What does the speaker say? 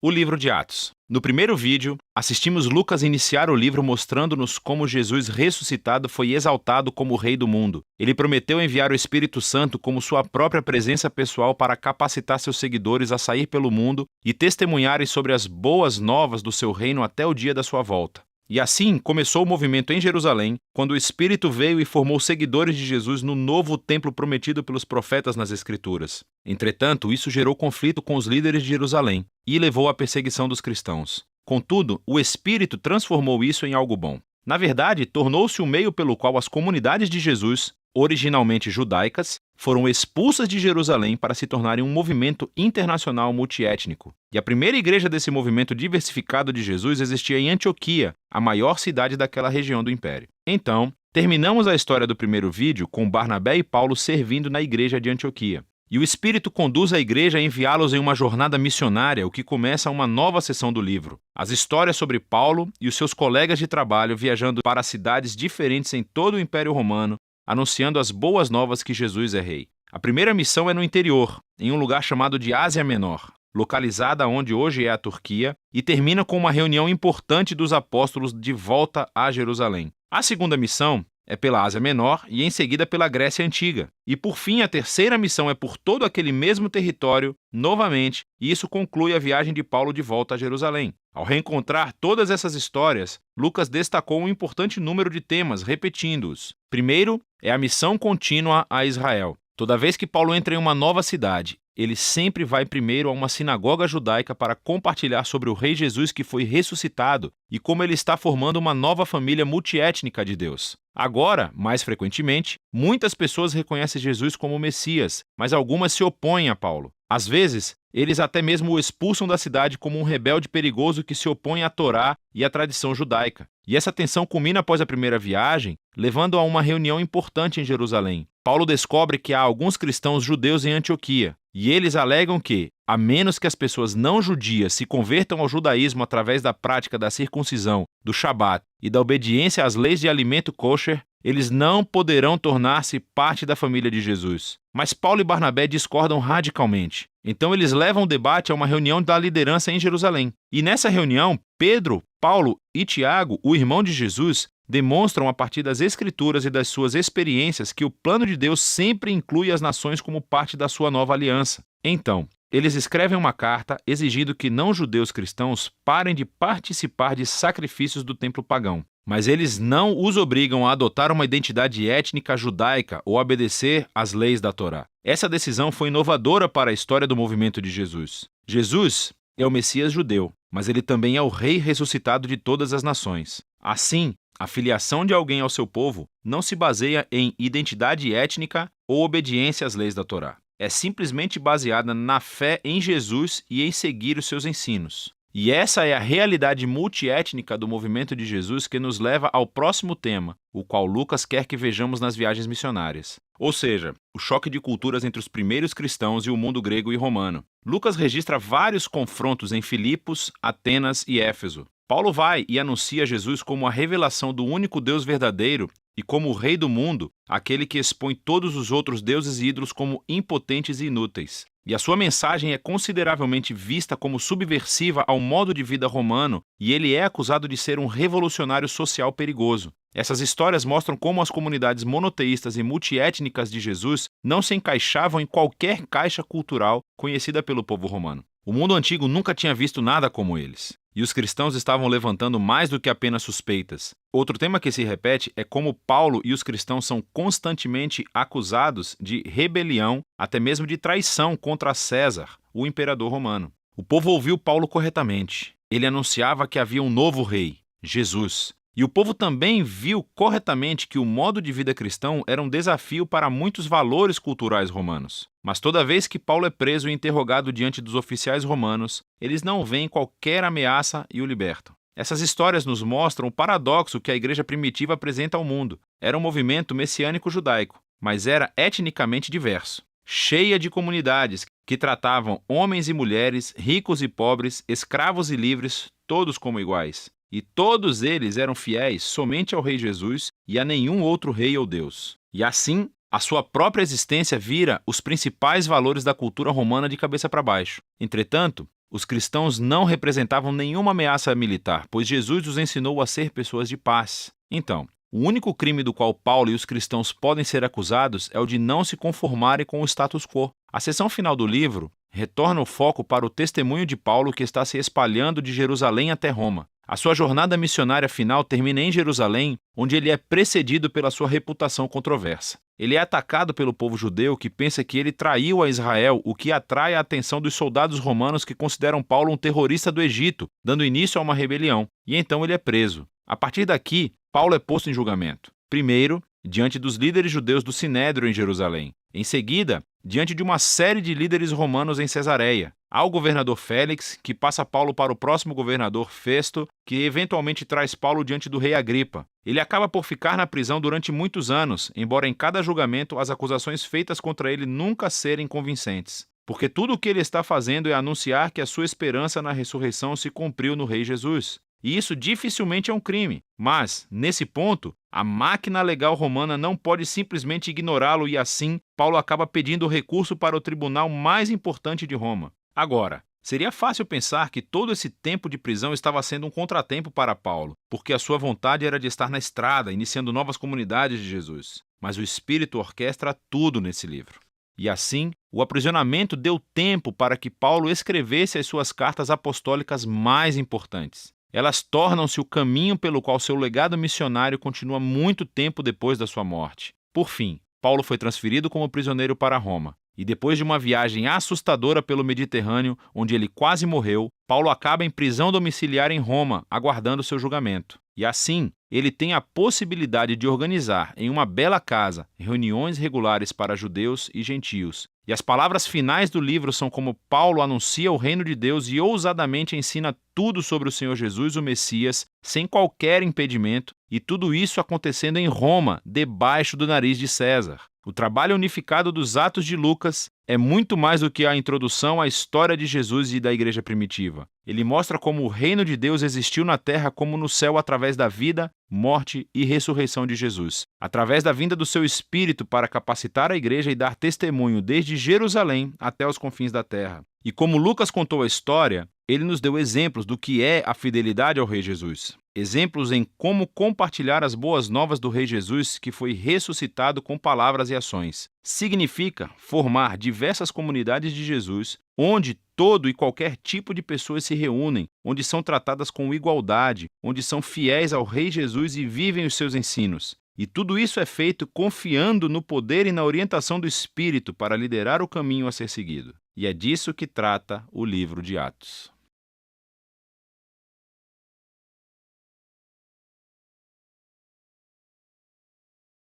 O livro de Atos. No primeiro vídeo, assistimos Lucas iniciar o livro mostrando-nos como Jesus ressuscitado foi exaltado como o Rei do mundo. Ele prometeu enviar o Espírito Santo como sua própria presença pessoal para capacitar seus seguidores a sair pelo mundo e testemunharem sobre as boas novas do seu reino até o dia da sua volta. E assim começou o movimento em Jerusalém, quando o Espírito veio e formou seguidores de Jesus no novo templo prometido pelos profetas nas Escrituras. Entretanto, isso gerou conflito com os líderes de Jerusalém e levou à perseguição dos cristãos. Contudo, o Espírito transformou isso em algo bom. Na verdade, tornou-se o meio pelo qual as comunidades de Jesus, originalmente judaicas, foram expulsas de Jerusalém para se tornarem um movimento internacional multiétnico. E a primeira igreja desse movimento diversificado de Jesus existia em Antioquia, a maior cidade daquela região do Império. Então, terminamos a história do primeiro vídeo com Barnabé e Paulo servindo na igreja de Antioquia. E o Espírito conduz a igreja a enviá-los em uma jornada missionária, o que começa uma nova seção do livro. As histórias sobre Paulo e os seus colegas de trabalho viajando para cidades diferentes em todo o Império Romano, anunciando as boas novas que Jesus é rei. A primeira missão é no interior, em um lugar chamado de Ásia Menor, localizada onde hoje é a Turquia, e termina com uma reunião importante dos apóstolos de volta a Jerusalém. A segunda missão é pela Ásia Menor e em seguida pela Grécia Antiga. E por fim, a terceira missão é por todo aquele mesmo território, novamente, e isso conclui a viagem de Paulo de volta a Jerusalém. Ao reencontrar todas essas histórias, Lucas destacou um importante número de temas, repetindo-os. Primeiro, é a missão contínua a Israel. Toda vez que Paulo entra em uma nova cidade, ele sempre vai primeiro a uma sinagoga judaica para compartilhar sobre o Rei Jesus que foi ressuscitado e como ele está formando uma nova família multiétnica de Deus. Agora, mais frequentemente, muitas pessoas reconhecem Jesus como o Messias, mas algumas se opõem a Paulo. Às vezes, eles até mesmo o expulsam da cidade como um rebelde perigoso que se opõe à Torá e à tradição judaica. E essa tensão culmina após a primeira viagem, levando a uma reunião importante em Jerusalém. Paulo descobre que há alguns cristãos judeus em Antioquia, e eles alegam que, a menos que as pessoas não judias se convertam ao judaísmo através da prática da circuncisão, do Shabat e da obediência às leis de alimento kosher, eles não poderão tornar-se parte da família de Jesus. Mas Paulo e Barnabé discordam radicalmente. Então eles levam o debate a uma reunião da liderança em Jerusalém. E nessa reunião, Pedro, Paulo e Tiago, o irmão de Jesus, demonstram a partir das Escrituras e das suas experiências que o plano de Deus sempre inclui as nações como parte da sua nova aliança. Então, eles escrevem uma carta exigindo que não-judeus cristãos parem de participar de sacrifícios do templo pagão. Mas eles não os obrigam a adotar uma identidade étnica judaica ou obedecer às leis da Torá. Essa decisão foi inovadora para a história do movimento de Jesus. Jesus é o Messias judeu, mas ele também é o Rei ressuscitado de todas as nações. Assim, a filiação de alguém ao seu povo não se baseia em identidade étnica ou obediência às leis da Torá. É simplesmente baseada na fé em Jesus e em seguir os seus ensinos. E essa é a realidade multiétnica do movimento de Jesus que nos leva ao próximo tema, o qual Lucas quer que vejamos nas viagens missionárias. Ou seja, o choque de culturas entre os primeiros cristãos e o mundo grego e romano. Lucas registra vários confrontos em Filipos, Atenas e Éfeso. Paulo vai e anuncia Jesus como a revelação do único Deus verdadeiro e como o Rei do mundo, aquele que expõe todos os outros deuses e ídolos como impotentes e inúteis. E a sua mensagem é consideravelmente vista como subversiva ao modo de vida romano e ele é acusado de ser um revolucionário social perigoso. Essas histórias mostram como as comunidades monoteístas e multiétnicas de Jesus não se encaixavam em qualquer caixa cultural conhecida pelo povo romano. O mundo antigo nunca tinha visto nada como eles. E os cristãos estavam levantando mais do que apenas suspeitas. Outro tema que se repete é como Paulo e os cristãos são constantemente acusados de rebelião, até mesmo de traição contra César, o imperador romano. O povo ouviu Paulo corretamente. Ele anunciava que havia um novo rei, Jesus. E o povo também viu corretamente que o modo de vida cristão era um desafio para muitos valores culturais romanos. Mas toda vez que Paulo é preso e interrogado diante dos oficiais romanos, eles não veem qualquer ameaça e o libertam. Essas histórias nos mostram o paradoxo que a igreja primitiva apresenta ao mundo. Era um movimento messiânico judaico, mas era etnicamente diverso, cheia de comunidades que tratavam homens e mulheres, ricos e pobres, escravos e livres, todos como iguais. E todos eles eram fiéis somente ao Rei Jesus e a nenhum outro rei ou Deus. E assim, a sua própria existência vira os principais valores da cultura romana de cabeça para baixo. Entretanto, Os cristãos não representavam nenhuma ameaça militar, pois Jesus os ensinou a ser pessoas de paz. Então, o único crime do qual Paulo e os cristãos podem ser acusados é o de não se conformarem com o status quo. A seção final do livro retorna o foco para o testemunho de Paulo que está se espalhando de Jerusalém até Roma. A sua jornada missionária final termina em Jerusalém, onde ele é precedido pela sua reputação controversa. Ele é atacado pelo povo judeu que pensa que ele traiu a Israel, o que atrai a atenção dos soldados romanos que consideram Paulo um terrorista do Egito, dando início a uma rebelião. E então ele é preso. A partir daqui, Paulo é posto em julgamento. Primeiro, diante dos líderes judeus do Sinédrio em Jerusalém. Em seguida, diante de uma série de líderes romanos em Cesareia. Há o governador Félix, que passa Paulo para o próximo governador Festo, que eventualmente traz Paulo diante do rei Agripa. Ele acaba por ficar na prisão durante muitos anos, embora em cada julgamento as acusações feitas contra ele nunca serem convincentes. Porque tudo o que ele está fazendo é anunciar que a sua esperança na ressurreição se cumpriu no rei Jesus. E isso dificilmente é um crime. Mas, nesse ponto, a máquina legal romana não pode simplesmente ignorá-lo e assim, Paulo acaba pedindo recurso para o tribunal mais importante de Roma. Agora, seria fácil pensar que todo esse tempo de prisão estava sendo um contratempo para Paulo, porque a sua vontade era de estar na estrada, iniciando novas comunidades de Jesus. Mas o Espírito orquestra tudo nesse livro. E assim, o aprisionamento deu tempo para que Paulo escrevesse as suas cartas apostólicas mais importantes. Elas tornam-se o caminho pelo qual seu legado missionário continua muito tempo depois da sua morte. Por fim, Paulo foi transferido como prisioneiro para Roma. E depois de uma viagem assustadora pelo Mediterrâneo, onde ele quase morreu, Paulo acaba em prisão domiciliar em Roma, aguardando seu julgamento. E assim, ele tem a possibilidade de organizar em uma bela casa reuniões regulares para judeus e gentios. E as palavras finais do livro são como Paulo anuncia o reino de Deus e ousadamente ensina tudo sobre o Senhor Jesus, o Messias, sem qualquer impedimento, e tudo isso acontecendo em Roma, debaixo do nariz de César. O trabalho unificado dos Atos de Lucas é muito mais do que a introdução à história de Jesus e da igreja primitiva. Ele mostra como o reino de Deus existiu na terra como no céu através da vida, morte e ressurreição de Jesus. Através da vinda do seu Espírito para capacitar a igreja e dar testemunho desde Jerusalém até os confins da terra. E como Lucas contou a história, ele nos deu exemplos do que é a fidelidade ao Rei Jesus. Exemplos em como compartilhar as boas novas do Rei Jesus que foi ressuscitado com palavras e ações. Significa formar diversas comunidades de Jesus, onde todo e qualquer tipo de pessoas se reúnem, onde são tratadas com igualdade, onde são fiéis ao Rei Jesus e vivem os seus ensinos. E tudo isso é feito confiando no poder e na orientação do Espírito para liderar o caminho a ser seguido. E é disso que trata o livro de Atos.